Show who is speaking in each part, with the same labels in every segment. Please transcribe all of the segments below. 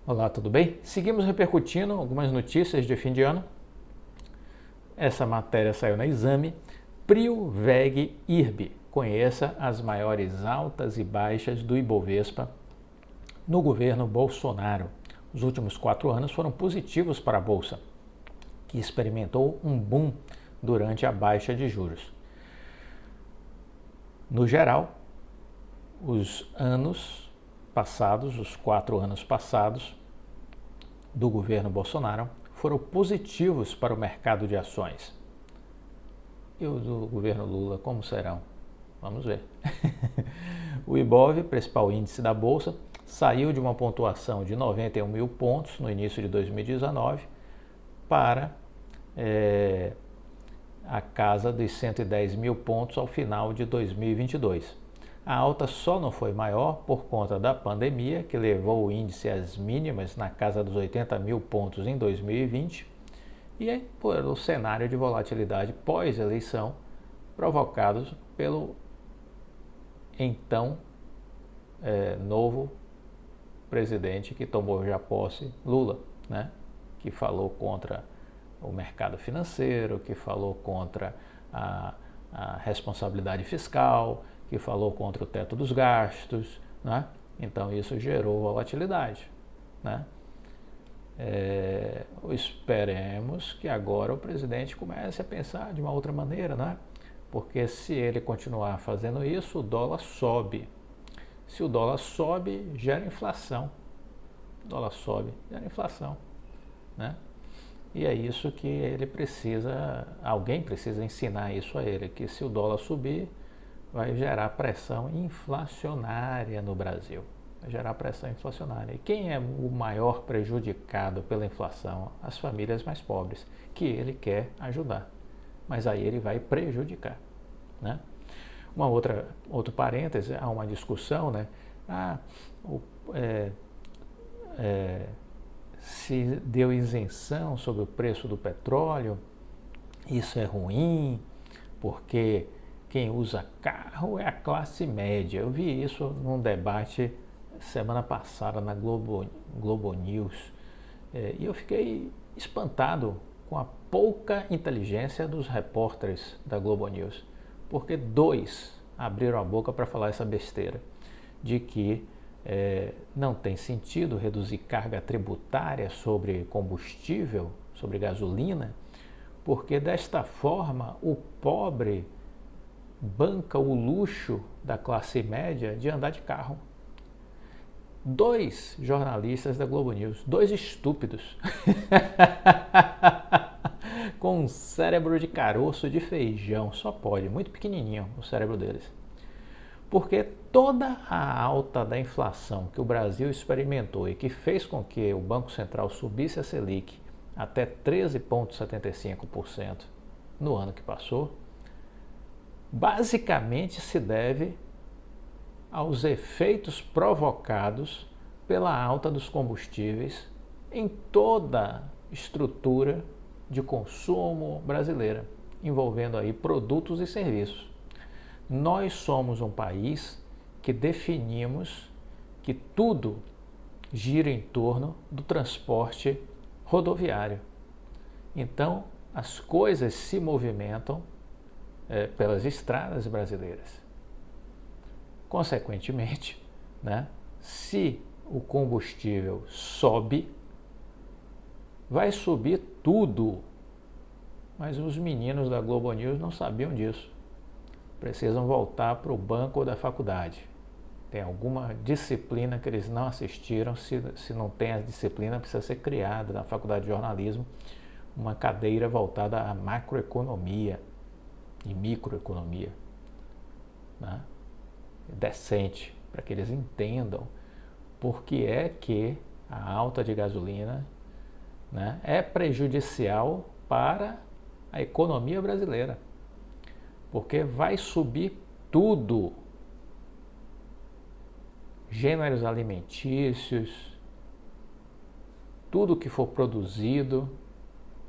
Speaker 1: Olá, tudo bem? Seguimos repercutindo algumas notícias de fim de ano. Essa matéria saiu na Exame. Prio VEG IRB. Conheça as maiores altas e baixas do Ibovespa no governo Bolsonaro. Os últimos 4 anos foram positivos para a Bolsa, que experimentou um boom durante a baixa de juros. No geral, os anos passados, os 4 anos passados do governo Bolsonaro foram positivos para o mercado de ações. E os do governo Lula, como serão? Vamos ver. O Ibov, principal índice da Bolsa, saiu de uma pontuação de 91 mil pontos no início de 2019 para a casa dos 110 mil pontos ao final de 2022. A alta só não foi maior por conta da pandemia, que levou o índice às mínimas na casa dos 80 mil pontos em 2020, e por o cenário de volatilidade pós-eleição provocados pelo então novo presidente que tomou já posse, Lula, né? Que falou contra o mercado financeiro, que falou contra a responsabilidade fiscal, que falou contra o teto dos gastos, né? Então isso gerou volatilidade, né? Esperemos que agora o presidente comece a pensar de uma outra maneira, né? Porque se ele continuar fazendo isso, o dólar sobe. Se o dólar sobe, gera inflação. O dólar sobe, gera inflação, né? E é isso que ele precisa, alguém precisa ensinar isso a ele, que se o dólar subir, vai gerar pressão inflacionária no Brasil. Vai gerar pressão inflacionária. E quem é o maior prejudicado pela inflação? As famílias mais pobres, que ele quer ajudar. Mas aí ele vai prejudicar, né? Outro parêntese, há uma discussão, né? Se deu isenção sobre o preço do petróleo, isso é ruim, porque quem usa carro é a classe média. Eu vi isso num debate semana passada na Globo News, e eu fiquei espantado com a pouca inteligência dos repórteres da Globo News, porque 2 abriram a boca para falar essa besteira de que não tem sentido reduzir carga tributária sobre combustível, sobre gasolina, porque desta forma o pobre banca o luxo da classe média de andar de carro. 2 jornalistas da Globo News, 2 estúpidos, com um cérebro de caroço de feijão, só pode, muito pequenininho o cérebro deles. Porque toda a alta da inflação que o Brasil experimentou e que fez com que o Banco Central subisse a Selic até 13,75% no ano que passou, basicamente se deve aos efeitos provocados pela alta dos combustíveis em toda a estrutura de consumo brasileira, envolvendo aí produtos e serviços. Nós somos um país que definimos que tudo gira em torno do transporte rodoviário. Então, as coisas se movimentam pelas estradas brasileiras. Consequentemente, né, se o combustível sobe, vai subir tudo. Mas os meninos da Globo News não sabiam disso. Precisam voltar para o banco da faculdade. Tem alguma disciplina que eles não assistiram. Se não tem a disciplina, precisa ser criada na faculdade de jornalismo uma cadeira voltada à macroeconomia e microeconomia, né? Decente, para que eles entendam por que é que a alta de gasolina, né, é prejudicial para a economia brasileira, porque vai subir tudo, gêneros alimentícios, tudo que for produzido,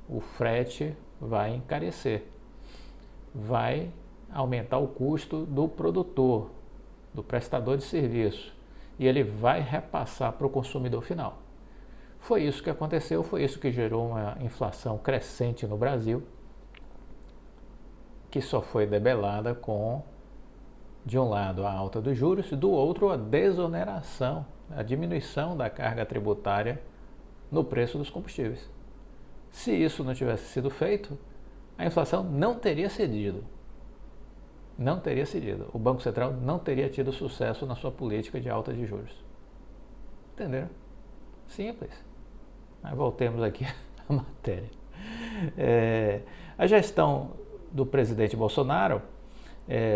Speaker 1: o frete vai encarecer, vai aumentar o custo do produtor, do prestador de serviço, e ele vai repassar para o consumidor final. Foi isso que aconteceu, foi isso que gerou uma inflação crescente no Brasil, que só foi debelada com, de um lado, a alta dos juros, do outro, a desoneração, a diminuição da carga tributária no preço dos combustíveis. Se isso não tivesse sido feito, a inflação não teria cedido. Não teria cedido. O Banco Central não teria tido sucesso na sua política de alta de juros. Entenderam? Simples. Mas voltemos aqui à matéria. A gestão do presidente Bolsonaro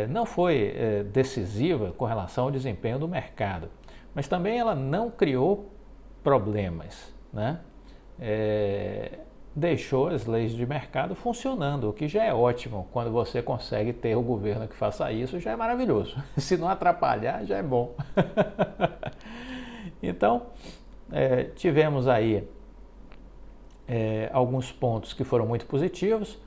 Speaker 1: não foi decisiva com relação ao desempenho do mercado, mas também ela não criou problemas, né? Deixou as leis de mercado funcionando, o que já é ótimo. Quando você consegue ter o governo que faça isso, já é maravilhoso. Se não atrapalhar, já é bom. Então, tivemos aí alguns pontos que foram muito positivos.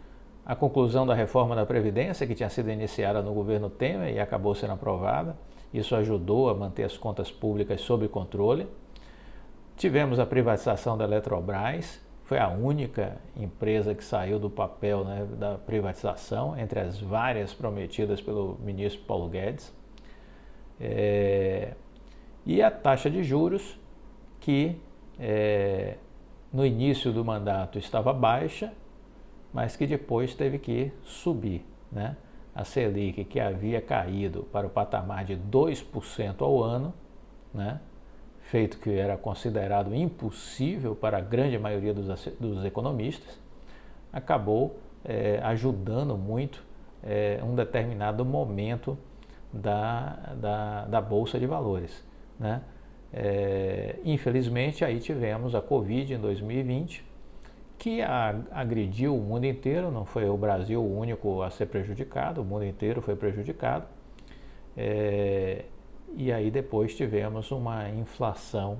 Speaker 1: A conclusão da reforma da Previdência, que tinha sido iniciada no governo Temer e acabou sendo aprovada. Isso ajudou a manter as contas públicas sob controle. Tivemos a privatização da Eletrobras, foi a única empresa que saiu do papel, né, da privatização, entre as várias prometidas pelo ministro Paulo Guedes. E a taxa de juros, que no início do mandato estava baixa, mas que depois teve que subir, né? A Selic, que havia caído para o patamar de 2% ao ano, né? Feito que era considerado impossível para a grande maioria dos economistas, acabou ajudando muito um determinado momento da Bolsa de Valores, né? Infelizmente, aí tivemos a Covid em 2020, que agrediu o mundo inteiro, não foi o Brasil o único a ser prejudicado, o mundo inteiro foi prejudicado. E aí depois tivemos uma inflação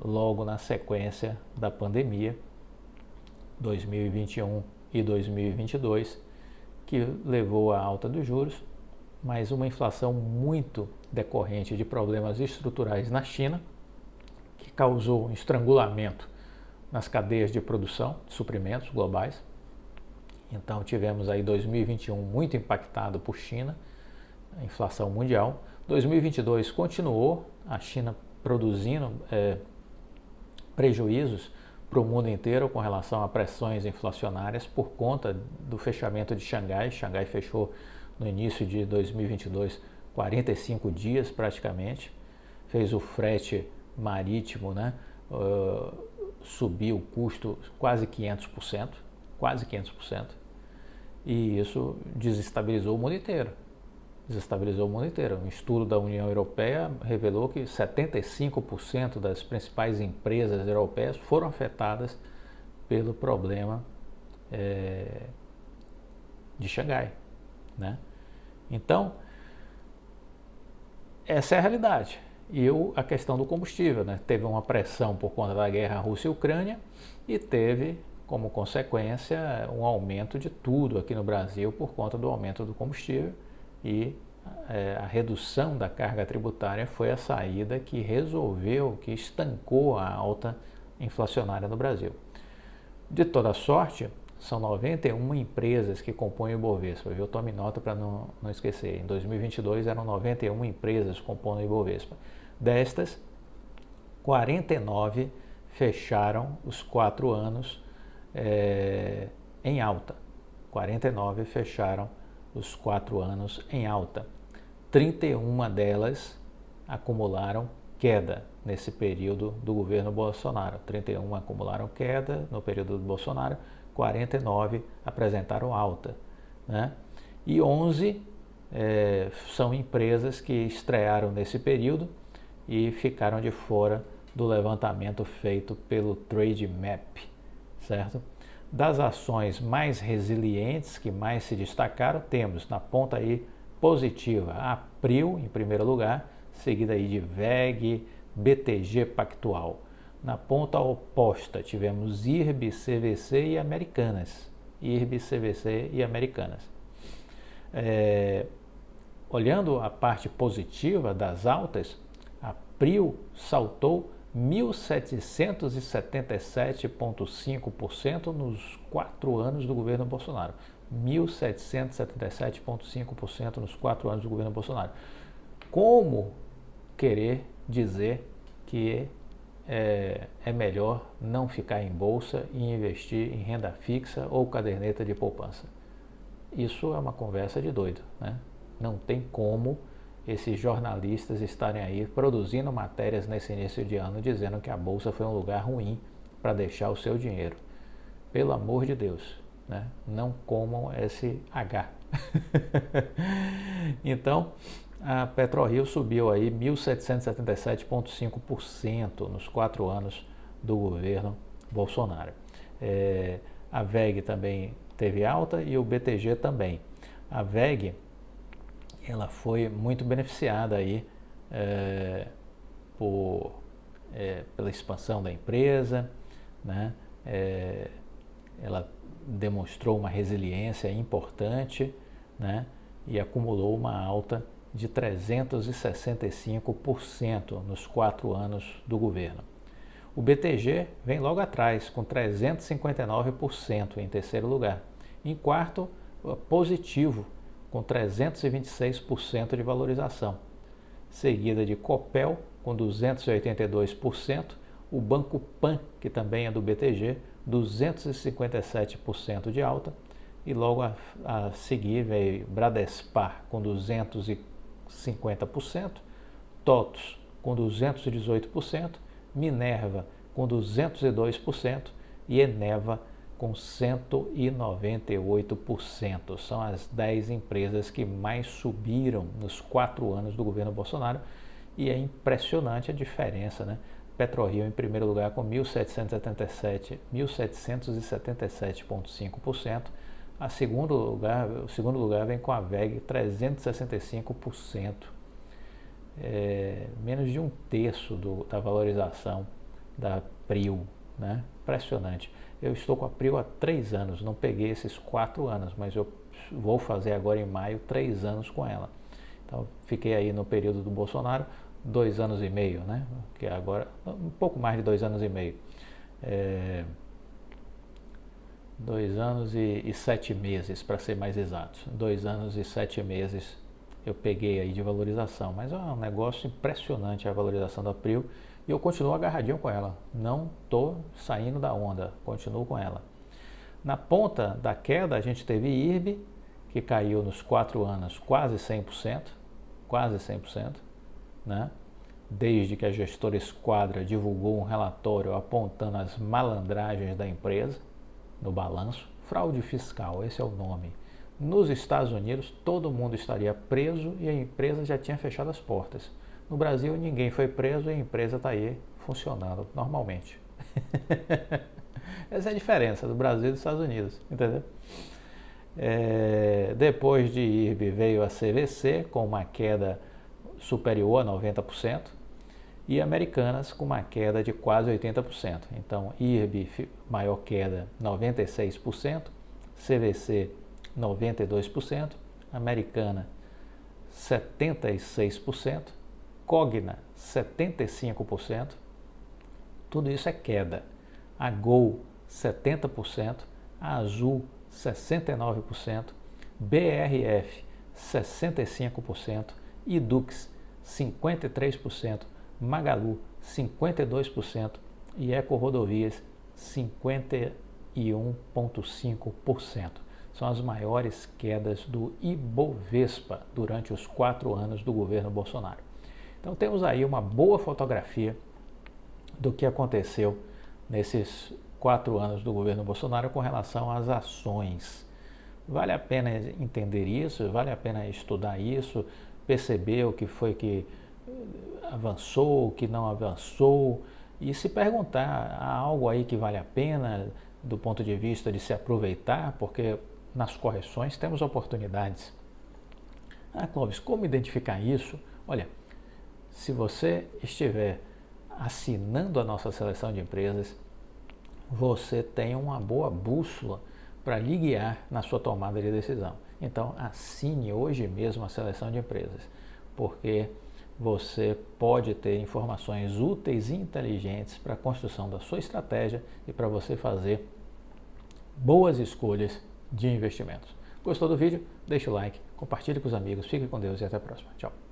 Speaker 1: logo na sequência da pandemia, 2021 e 2022, que levou à alta dos juros, mas uma inflação muito decorrente de problemas estruturais na China, que causou um estrangulamento nas cadeias de produção de suprimentos globais. Então tivemos aí 2021 muito impactado por China, a inflação mundial. 2022 continuou, a China produzindo prejuízos para o mundo inteiro com relação a pressões inflacionárias por conta do fechamento de Xangai. Xangai fechou no início de 2022 45 dias praticamente, fez o frete marítimo, né, subir o custo quase 500%, e isso desestabilizou o mundo inteiro. Um estudo da União Europeia revelou que 75% das principais empresas europeias foram afetadas pelo problema de Xangai, né? Então, essa é a realidade. E a questão do combustível, né? Teve uma pressão por conta da guerra Rússia e Ucrânia e teve como consequência um aumento de tudo aqui no Brasil por conta do aumento do combustível, e a redução da carga tributária foi a saída que resolveu, que estancou a alta inflacionária no Brasil. De toda sorte, são 91 empresas que compõem o Ibovespa, viu? Tome nota para não esquecer. Em 2022 eram 91 empresas compondo o Ibovespa. Destas, 49 fecharam os 4 anos em alta. 49 fecharam os 4 anos em alta. 31 delas acumularam queda nesse período do governo Bolsonaro. 31 acumularam queda no período do Bolsonaro, 49 apresentaram alta, né? E 11 são empresas que estrearam nesse período e ficaram de fora do levantamento feito pelo Trade Map, certo? Das ações mais resilientes, que mais se destacaram, temos na ponta aí positiva a Prio, em primeiro lugar, seguida aí de VEG, BTG Pactual. Na ponta oposta, tivemos IRB, CVC e Americanas. Olhando a parte positiva das altas, a Prio saltou 1.777,5% nos 4 anos do governo Bolsonaro. 1.777,5% nos 4 anos do governo Bolsonaro. Como querer dizer que é melhor não ficar em bolsa e investir em renda fixa ou caderneta de poupança? Isso é uma conversa de doido, né? Não tem como esses jornalistas estarem aí produzindo matérias nesse início de ano dizendo que a bolsa foi um lugar ruim para deixar o seu dinheiro. Pelo amor de Deus, né? Não comam esse H. Então, a PetroRio subiu aí 1.777,5% nos 4 anos do governo Bolsonaro. A VEG também teve alta e o BTG também. A VEG, ela foi muito beneficiada aí pela expansão da empresa, né? Ela demonstrou uma resiliência importante, né? E acumulou uma alta de 365% nos 4 anos do governo. O BTG vem logo atrás, com 359% em terceiro lugar. Em quarto, positivo, com 326% de valorização. Seguida de Copel, com 282%, o Banco Pan, que também é do BTG, 257% de alta, e logo a seguir veio Bradespar com 250%, TOTUS com 218%, Minerva com 202% e Eneva com 198%. São as 10 empresas que mais subiram nos 4 anos do governo Bolsonaro, e é impressionante a diferença, né? PetroRio em primeiro lugar com 1.777,5%. O segundo lugar vem com a VEG 365%. Menos de um terço da valorização da PRIO, né? Impressionante. Eu estou com a PRIO há 3 anos, não peguei esses 4 anos, mas eu vou fazer agora em maio 3 anos com ela. Então, fiquei aí no período do Bolsonaro 2 anos e meio, né? Que agora, um pouco mais de 2 anos e meio. 2 anos e 7 meses, para ser mais exatos. 2 anos e 7 meses eu peguei aí de valorização, mas é um negócio impressionante a valorização da PRIO, e eu continuo agarradinho com ela, não estou saindo da onda, continuo com ela. Na ponta da queda a gente teve IRB, que caiu nos 4 anos quase 100%, né? Desde que a gestora Esquadra divulgou um relatório apontando as malandragens da empresa no balanço. Fraude fiscal, esse é o nome. Nos Estados Unidos, todo mundo estaria preso e a empresa já tinha fechado as portas. No Brasil, ninguém foi preso e a empresa está aí funcionando normalmente. Essa é a diferença do Brasil e dos Estados Unidos, entendeu? Depois de IRB veio a CVC com uma queda superior a 90% e Americanas com uma queda de quase 80%. Então, IRB, maior queda, 96%, CVC, 92%, Americana, 76%, Cogna, 75%, tudo isso é queda. A Gol, 70%, a Azul, 69%, BRF, 65%, Edux, 53%, Magalu, 52% e Ecorodovias, 51,5%. São as maiores quedas do Ibovespa durante os 4 anos do governo Bolsonaro. Então temos aí uma boa fotografia do que aconteceu nesses 4 anos do governo Bolsonaro com relação às ações. Vale a pena entender isso, vale a pena estudar isso, perceber o que foi que avançou, o que não avançou, e se perguntar, há algo aí que vale a pena do ponto de vista de se aproveitar, porque nas correções temos oportunidades. Clóvis, como identificar isso? Olha, se você estiver assinando a nossa seleção de empresas, você tem uma boa bússola para lhe guiar na sua tomada de decisão. Então, assine hoje mesmo a seleção de empresas, porque você pode ter informações úteis e inteligentes para a construção da sua estratégia e para você fazer boas escolhas de investimentos. Gostou do vídeo? Deixa o like, compartilhe com os amigos, fique com Deus e até a próxima. Tchau!